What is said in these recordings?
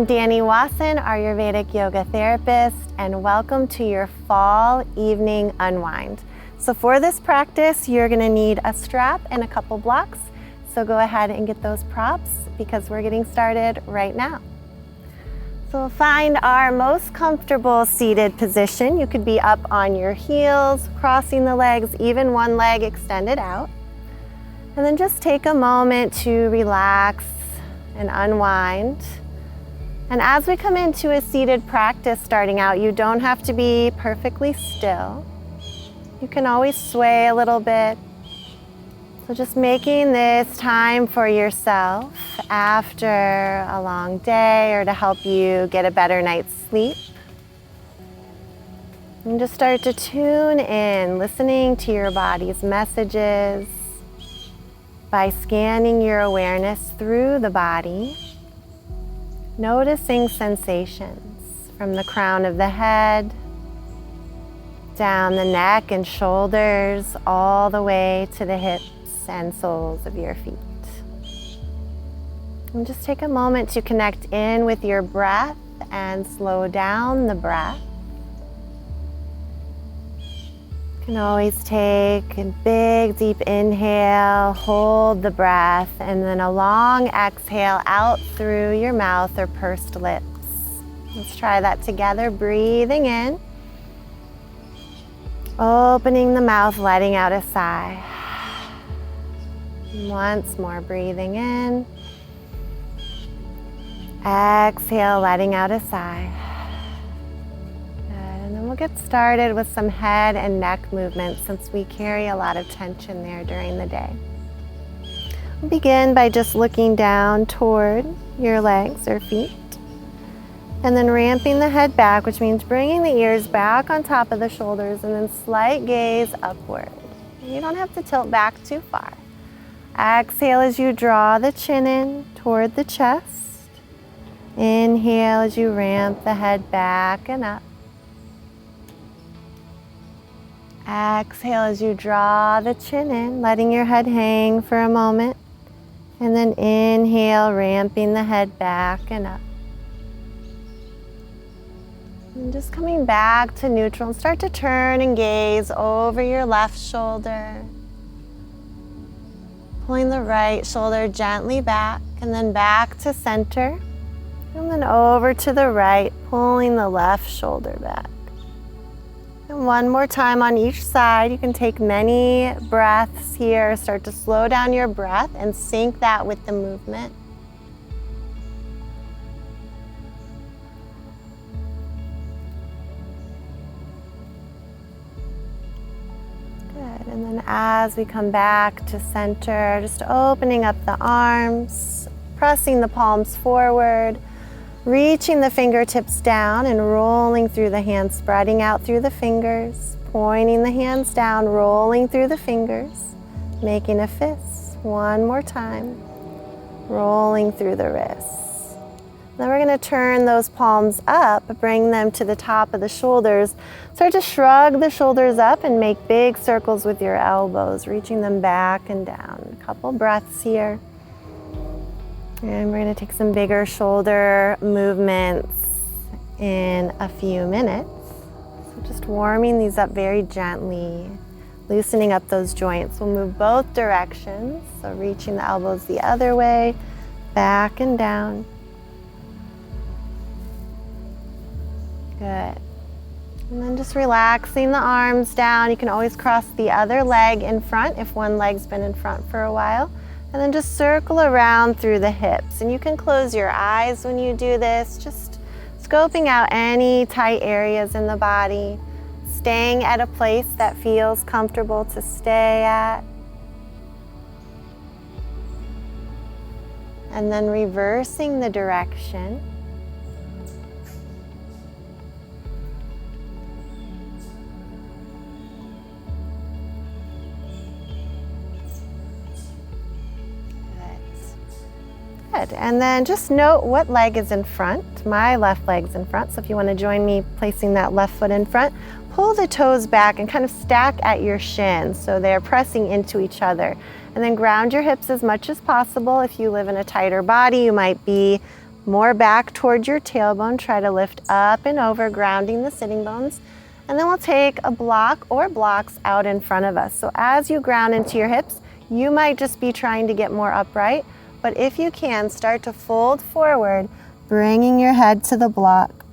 I'm Dani Watson, Ayurvedic yoga therapist, and welcome to your fall evening unwind. So for this practice, you're going to need a strap and a couple blocks. So go ahead and get those props because we're getting started right now. So we'll find our most comfortable seated position. You could be up on your heels, crossing the legs, even one leg extended out. And then just take a moment to relax and unwind. And as we come into a seated practice starting out, you don't have to be perfectly still. You can always sway a little bit. So just making this time for yourself after a long day or to help you get a better night's sleep. And just start to tune in, listening to your body's messages by scanning your awareness through the body. Noticing sensations from the crown of the head, down the neck and shoulders, all the way to the hips and soles of your feet. And just take a moment to connect in with your breath and slow down the breath. You can always take a big deep inhale, hold the breath, and then a long exhale out through your mouth or pursed lips. Let's try that together. Breathing in, opening the mouth, letting out a sigh. Once more, breathing in, exhale, letting out a sigh. And then we'll get started with some head and neck movements since we carry a lot of tension there during the day. We'll begin by just looking down toward your legs or feet and then ramping the head back, which means bringing the ears back on top of the shoulders and then slight gaze upward. You don't have to tilt back too far. Exhale as you draw the chin in toward the chest. Inhale as you ramp the head back and up. Exhale as you draw the chin in, letting your head hang for a moment. And then inhale, ramping the head back and up. And just coming back to neutral and start to turn and gaze over your left shoulder. Pulling the right shoulder gently back and then back to center. And then over to the right, pulling the left shoulder back. And one more time on each side. You can take many breaths here. Start to slow down your breath and sync that with the movement. Good. And then as we come back to center, just opening up the arms, pressing the palms forward, reaching the fingertips down and rolling through the hands, spreading out through the fingers, pointing the hands down, rolling through the fingers, making a fist. One more time, rolling through the wrists. Then we're going to turn those palms up, bring them to the top of the shoulders. Start to shrug the shoulders up and make big circles with your elbows, reaching them back and down. A couple breaths here. And we're going to take some bigger shoulder movements in a few minutes. So just warming these up very gently, loosening up those joints. We'll move both directions. So reaching the elbows the other way, back and down. Good. And then just relaxing the arms down. You can always cross the other leg in front if one leg's been in front for a while. And then just circle around through the hips. And you can close your eyes when you do this, just scoping out any tight areas in the body, staying at a place that feels comfortable to stay at. And then reversing the direction. Good. And then just note what leg is in front. My left leg's in front, so if you want to join me placing that left foot in front, pull the toes back and kind of stack at your shins so they're pressing into each other. And then ground your hips as much as possible. If you live in a tighter body, you might be More back towards your tailbone. Try to lift up and over, grounding the sitting bones. And then we'll take a block or blocks out in front of us. So as you ground into your hips, you might just be trying to get more upright, but if you can, start to fold forward, bringing your head to the block.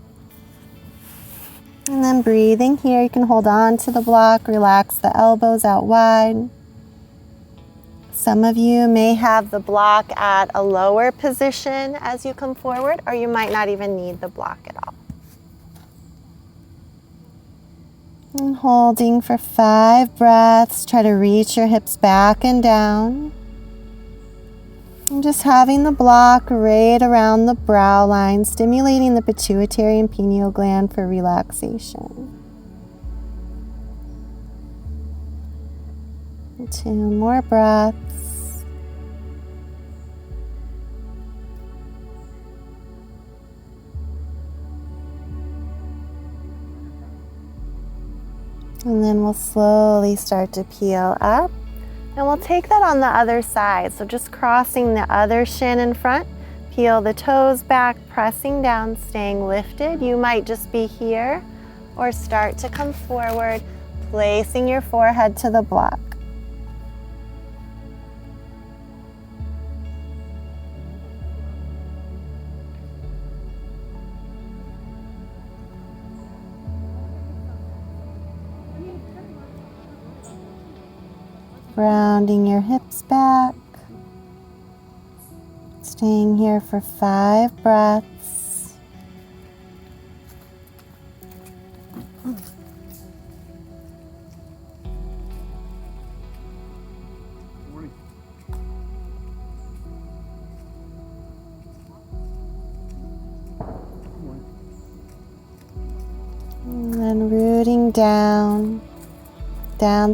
And then breathing here, you can hold on to the block, relax the elbows out wide. Some of you may have the block at a lower position as you come forward, or you might not even need the block at all. And holding for 5 breaths, try to reach your hips back and down. And just having the block right around the brow line, stimulating the pituitary and pineal gland for relaxation. 2 more breaths. And then we'll slowly start to peel up. And we'll take that on the other side. So just crossing the other shin in front. Peel the toes back, pressing down, staying lifted. You might just be here or start to come forward, placing your forehead to the block. Grounding your hips back, staying here for 5 breaths. And then rooting down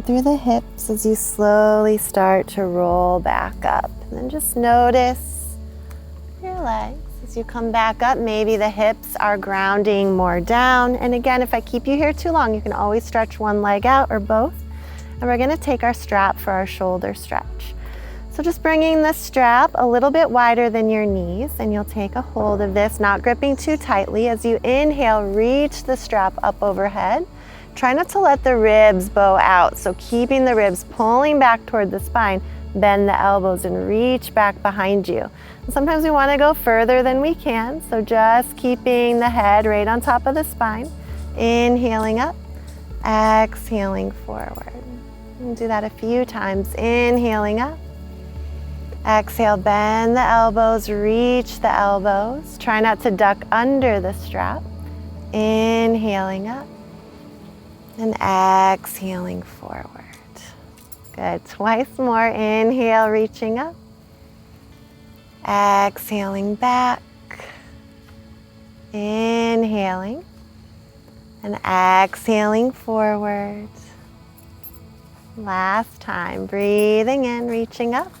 through the hips as you slowly start to roll back up. And then just notice your legs as you come back up. Maybe the hips are grounding more down. And again, if I keep you here too long, you can always stretch one leg out or both. And we're going to take our strap for our shoulder stretch. So just bringing the strap a little bit wider than your knees, and you'll take a hold of this, not gripping too tightly. As you inhale, reach the strap up overhead. Try not to let the ribs bow out, so keeping the ribs pulling back toward the spine, bend the elbows and reach back behind you. And sometimes we want to go further than we can, so just keeping the head right on top of the spine. Inhaling up, exhaling forward. And do that a few times. Inhaling up, exhale, bend the elbows, reach the elbows. Try not to duck under the strap. Inhaling up. And exhaling forward. Good. Twice more. Inhale, reaching up. Exhaling back. Inhaling. And exhaling forward. Last time. Breathing in, reaching up.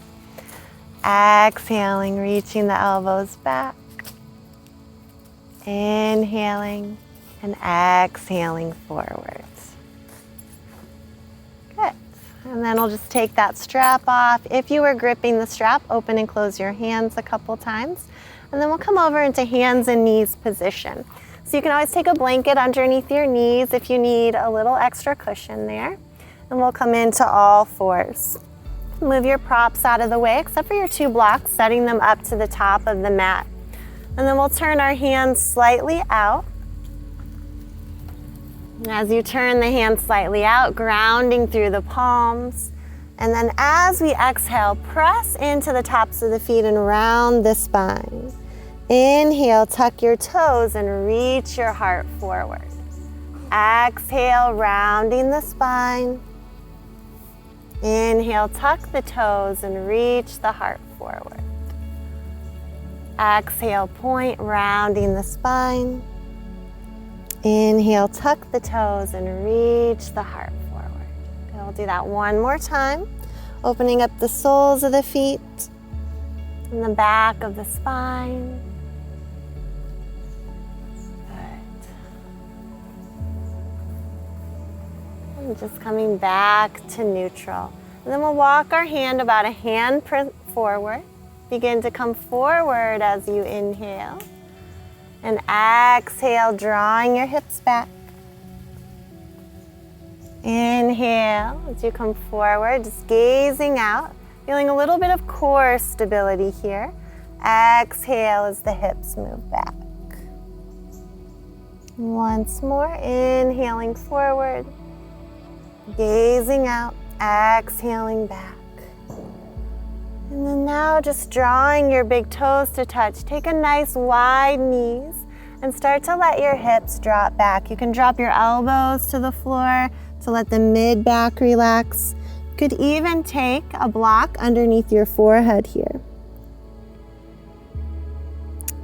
Exhaling, reaching the elbows back. Inhaling and exhaling forward. Good. And then we'll just take that strap off. If you were gripping the strap, open and close your hands a couple times. And then we'll come over into hands and knees position. So you can always take a blanket underneath your knees if you need a little extra cushion there. And we'll come into all fours. Move your props out of the way, except for your 2 blocks, setting them up to the top of the mat. And then we'll turn our hands slightly out. And as you turn the hands slightly out, grounding through the palms. And then as we exhale, press into the tops of the feet and round the spine. Inhale, tuck your toes and reach your heart forward. Exhale, rounding the spine. Inhale, tuck the toes and reach the heart forward. Exhale, point, rounding the spine. Inhale, tuck the toes and reach the heart forward. Good, we'll do that one more time. Opening up the soles of the feet and the back of the spine. Good. And just coming back to neutral. And then we'll walk our hand about a hand forward. Begin to come forward as you inhale. And exhale, drawing your hips back. Inhale as you come forward, just gazing out, feeling a little bit of core stability here. Exhale as the hips move back. Once more, inhaling forward, gazing out, exhaling back. And then now just drawing your big toes to touch. Take a nice wide knees and start to let your hips drop back. You can drop your elbows to the floor to let the mid back relax. You could even take a block underneath your forehead here.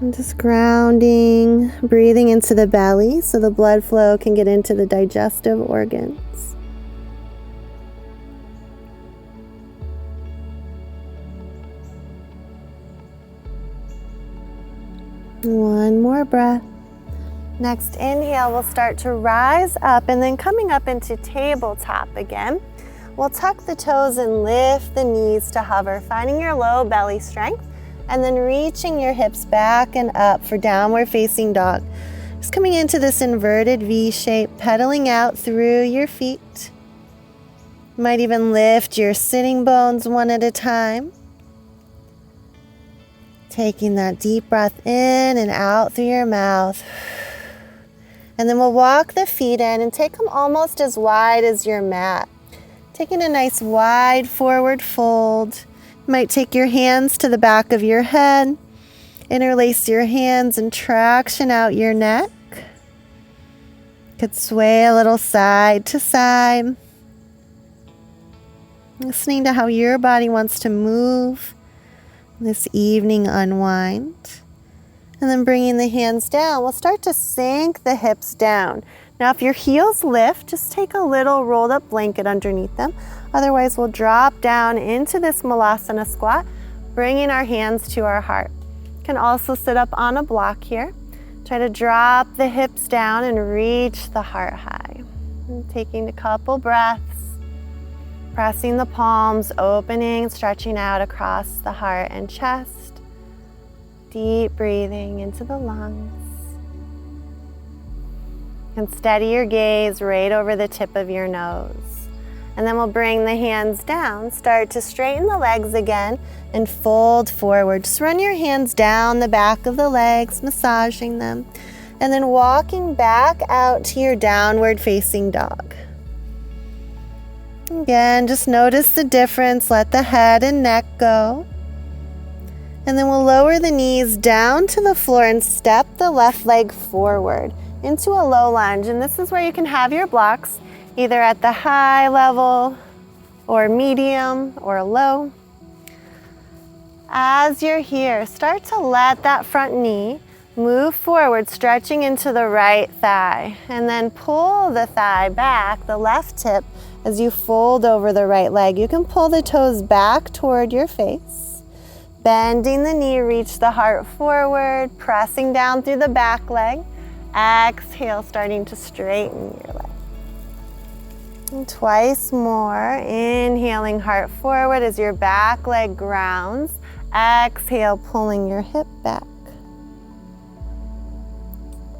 And just grounding, breathing into the belly so the blood flow can get into the digestive organs. One more breath. Next inhale, we'll start to rise up and then coming up into tabletop again. We'll tuck the toes and lift the knees to hover, finding your low belly strength and then reaching your hips back and up for downward facing dog. Just coming into this inverted V shape, pedaling out through your feet. You might even lift your sitting bones one at a time. Taking that deep breath in and out through your mouth. And then we'll walk the feet in and take them almost as wide as your mat. Taking a nice wide forward fold. You might take your hands to the back of your head. Interlace your hands and traction out your neck. Could sway a little side to side. Listening to how your body wants to move this evening unwind. And then bringing the hands down, we'll start to sink the hips down. Now if your heels lift, just take a little rolled up blanket underneath them. Otherwise we'll drop down into this malasana squat, bringing our hands to our heart. You can also sit up on a block here. Try to drop the hips down and reach the heart high. And taking a couple breaths. Pressing the palms, opening, stretching out across the heart and chest. Deep breathing into the lungs. And steady your gaze right over the tip of your nose. And then we'll bring the hands down, start to straighten the legs again and fold forward. Just run your hands down the back of the legs, massaging them. And then walking back out to your downward facing dog. Again, just notice the difference. Let the head and neck go. And then we'll lower the knees down to the floor and step the left leg forward into a low lunge. And this is where you can have your blocks either at the high level or medium or low. As you're here, start to let that front knee move forward, stretching into the right thigh. And then pull the thigh back, the left hip, as you fold over the right leg. You can pull the toes back toward your face. Bending the knee, reach the heart forward, pressing down through the back leg. Exhale, starting to straighten your leg. And twice more, inhaling heart forward as your back leg grounds. Exhale, pulling your hip back.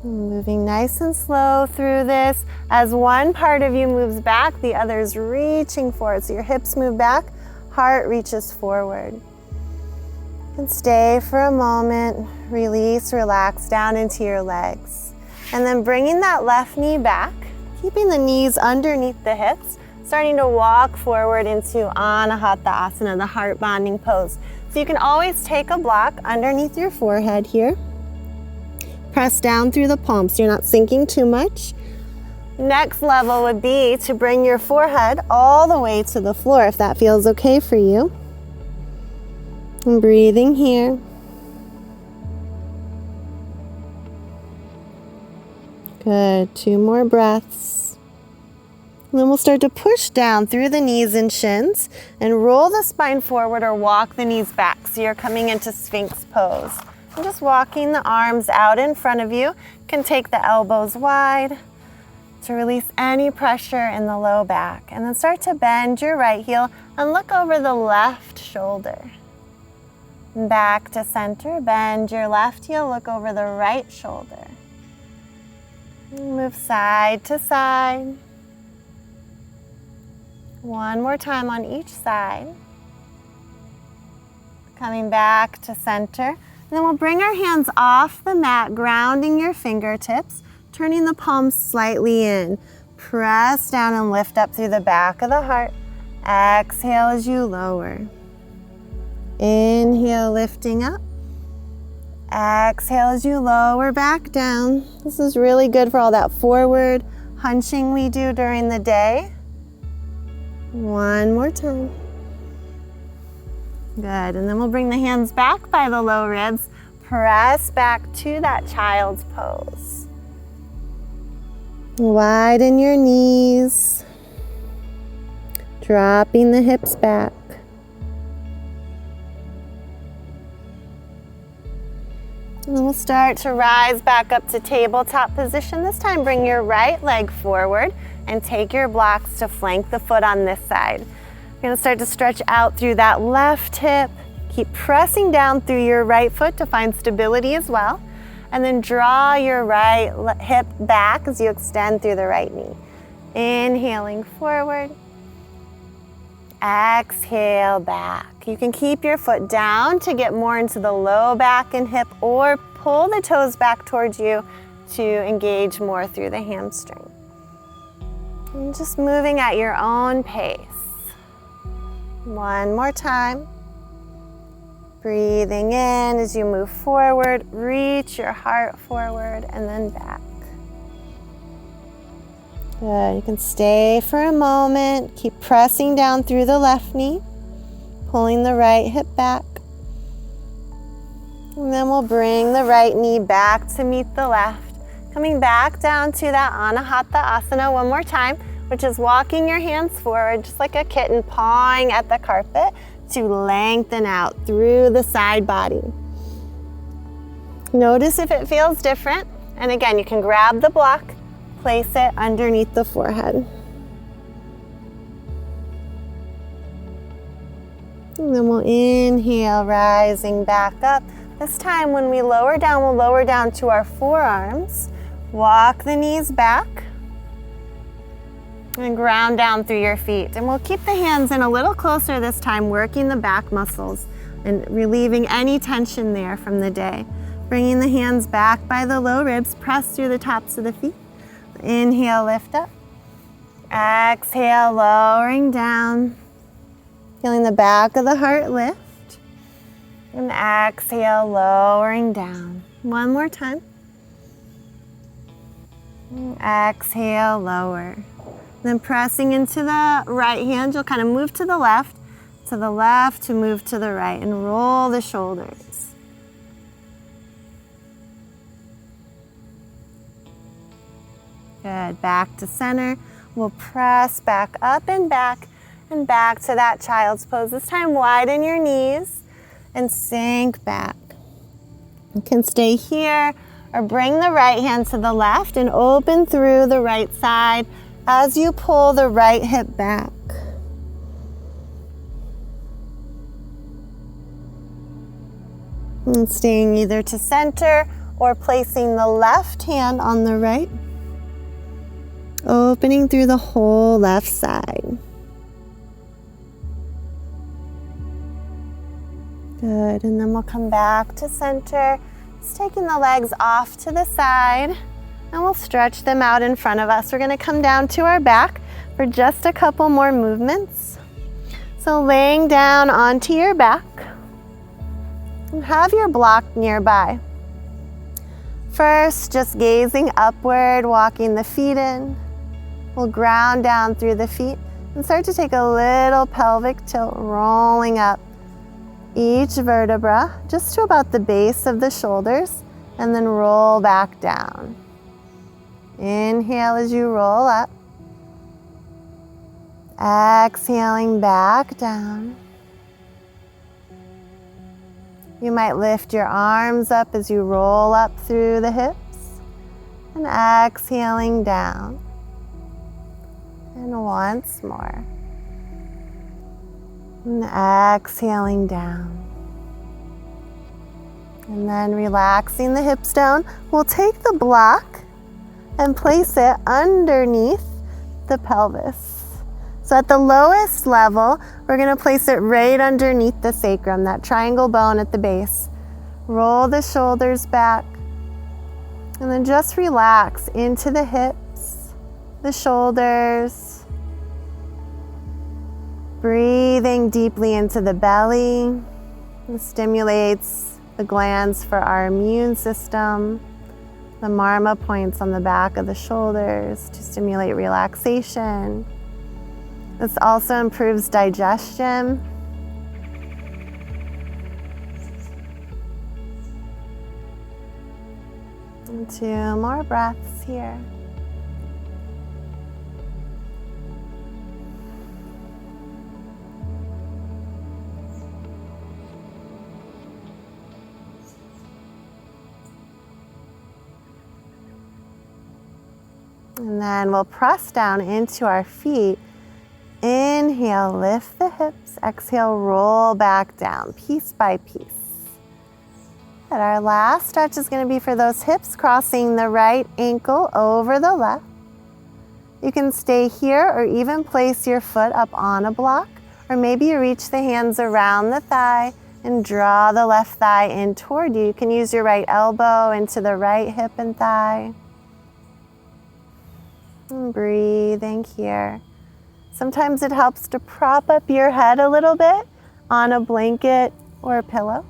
Moving nice and slow through this. As one part of you moves back, the other is reaching forward. So your hips move back, heart reaches forward. And stay for a moment, release, relax down into your legs. And then bringing that left knee back, keeping the knees underneath the hips, starting to walk forward into Anahata Asana, the heart bonding pose. So you can always take a block underneath your forehead here. Press down through the palms so you're not sinking too much. Next level would be to bring your forehead all the way to the floor if that feels okay for you. And breathing here. Good, 2 more breaths. And then we'll start to push down through the knees and shins and roll the spine forward or walk the knees back. So you're coming into Sphinx pose. And just walking the arms out in front of you. You can take the elbows wide to release any pressure in the low back. And then start to bend your right heel and look over the left shoulder. Back to center. Bend your left heel, look over the right shoulder. Move side to side. One more time on each side. Coming back to center. And then we'll bring our hands off the mat, grounding your fingertips, turning the palms slightly in. Press down and lift up through the back of the heart. Exhale as you lower. Inhale, lifting up. Exhale as you lower back down. This is really good for all that forward hunching we do during the day. One more time. Good, and then we'll bring the hands back by the low ribs. Press back to that child's pose. Widen your knees. Dropping the hips back. And then we'll start to rise back up to tabletop position. This time bring your right leg forward and take your blocks to flank the foot on this side. You're going to start to stretch out through that left hip. Keep pressing down through your right foot to find stability as well. And then draw your right hip back as you extend through the right knee. Inhaling forward. Exhale back. You can keep your foot down to get more into the low back and hip, or pull the toes back towards you to engage more through the hamstring. And just moving at your own pace. One more time. Breathing in as you move forward, reach your heart forward and then back. Good, you can stay for a moment. Keep pressing down through the left knee, pulling the right hip back. And then we'll bring the right knee back to meet the left. Coming back down to that Anahata Asana one more time, which is walking your hands forward just like a kitten pawing at the carpet to lengthen out through the side body. Notice if it feels different. And again, you can grab the block, place it underneath the forehead. And then we'll inhale, rising back up. This time when we lower down, we'll lower down to our forearms. Walk the knees back. And ground down through your feet. And we'll keep the hands in a little closer this time, working the back muscles and relieving any tension there from the day. Bringing the hands back by the low ribs, press through the tops of the feet. Inhale, lift up. Exhale, lowering down. Feeling the back of the heart lift. And exhale, lowering down. One more time. And exhale, lower. Then pressing into the right hand, you'll kind of move to the left, to move to the right, and roll the shoulders. Good, back to center. We'll press back up and back to that child's pose. This time widen your knees and sink back. You can stay here or bring the right hand to the left and open through the right side as you pull the right hip back. And staying either to center or placing the left hand on the right. Opening through the whole left side. Good, and then we'll come back to center. Just taking the legs off to the side. And we'll stretch them out in front of us. We're going to come down to our back for just a couple more movements. So laying down onto your back. And have your block nearby. First, just gazing upward, walking the feet in. We'll ground down through the feet and start to take a little pelvic tilt, rolling up each vertebra just to about the base of the shoulders, and then roll back down. Inhale as you roll up. Exhaling back down. You might lift your arms up as you roll up through the hips. And exhaling down. And once more. And exhaling down. And then relaxing the hips down, we'll take the block and place it underneath the pelvis. So at the lowest level, we're going to place it right underneath the sacrum, that triangle bone at the base. Roll the shoulders back, and then just relax into the hips, the shoulders. Breathing deeply into the belly. It stimulates the glands for our immune system. The marma points on the back of the shoulders to stimulate relaxation. This also improves digestion. And 2 more breaths here. And then we'll press down into our feet. Inhale, lift the hips. Exhale, roll back down, piece by piece. And our last stretch is going to be for those hips, crossing the right ankle over the left. You can stay here or even place your foot up on a block, or maybe you reach the hands around the thigh and draw the left thigh in toward you. You can use your right elbow into the right hip and thigh. And breathing here. Sometimes it helps to prop up your head a little bit on a blanket or a pillow.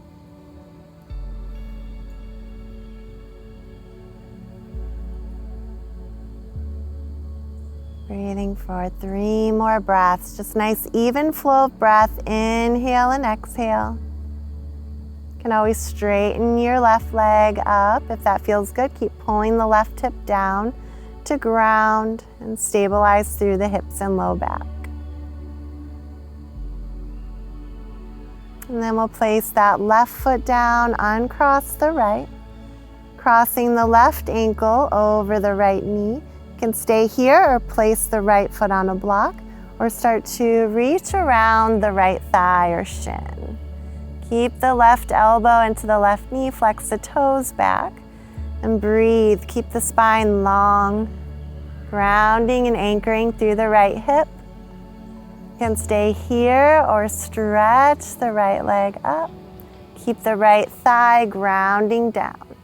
Breathing for 3 more breaths. Just nice even flow of breath. Inhale and exhale. You can always straighten your left leg up if that feels good. Keep pulling the left hip down to ground and stabilize through the hips and low back. And then we'll place that left foot down, uncross the right, crossing the left ankle over the right knee. You can stay here or place the right foot on a block, or start to reach around the right thigh or shin. Keep the left elbow into the left knee, flex the toes back. And breathe, keep the spine long, grounding and anchoring through the right hip. You can stay here or stretch the right leg up. Keep the right thigh grounding down.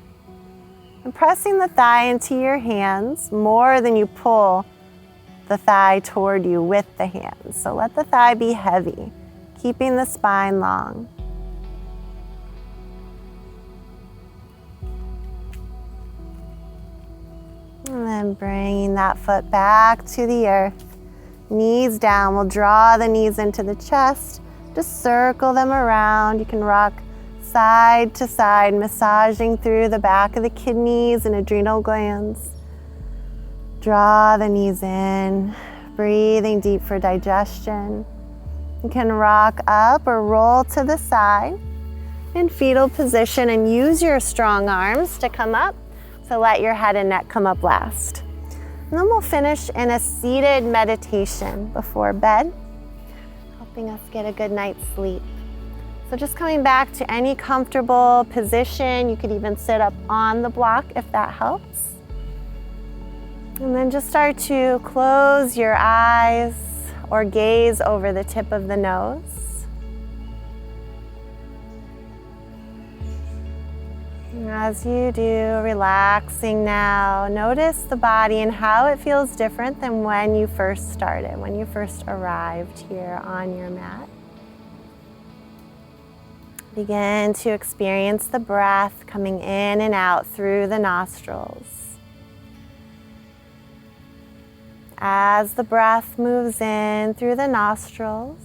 And pressing the thigh into your hands more than you pull the thigh toward you with the hands. So let the thigh be heavy, keeping the spine long. And then bringing that foot back to the earth. Knees down. We'll draw the knees into the chest. Just circle them around. You can rock side to side, massaging through the back of the kidneys and adrenal glands. Draw the knees in. Breathing deep for digestion. You can rock up or roll to the side in fetal position and use your strong arms to come up. So let your head and neck come up last. And then we'll finish in a seated meditation before bed, helping us get a good night's sleep. So just coming back to any comfortable position. You could even sit up on the block if that helps. And then just start to close your eyes or gaze over the tip of the nose. As you do, relaxing now, notice the body and how it feels different than when you first started, when you first arrived here on your mat. Begin to experience the breath coming in and out through the nostrils. As the breath moves in through the nostrils,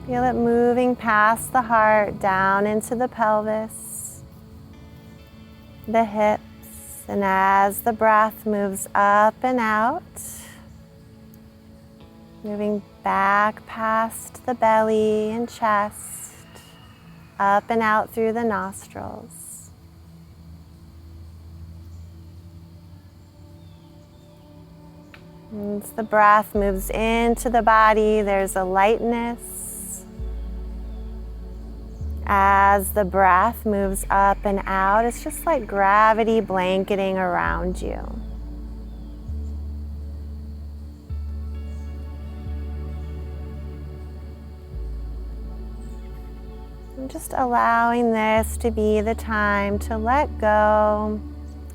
feel it moving past the heart, down into the pelvis, the hips, and as the breath moves up and out, moving back past the belly and chest, up and out through the nostrils. As the breath moves into the body, there's a lightness. As the breath moves up and out, it's just like gravity blanketing around you. And just allowing this to be the time to let go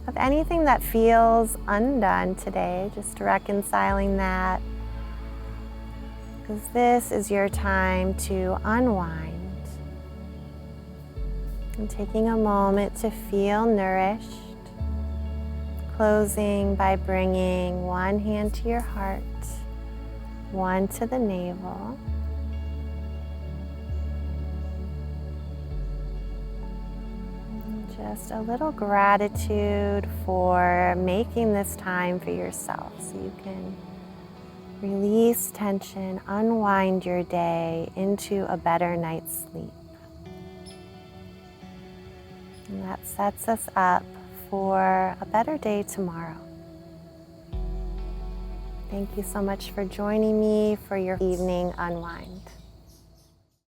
of anything that feels undone today, just reconciling that, because this is your time to unwind. And taking a moment to feel nourished, closing by bringing one hand to your heart, one to the navel. Just a little gratitude for making this time for yourself so you can release tension, unwind your day into a better night's sleep. And that sets us up for a better day tomorrow. Thank you so much for joining me for your evening unwind.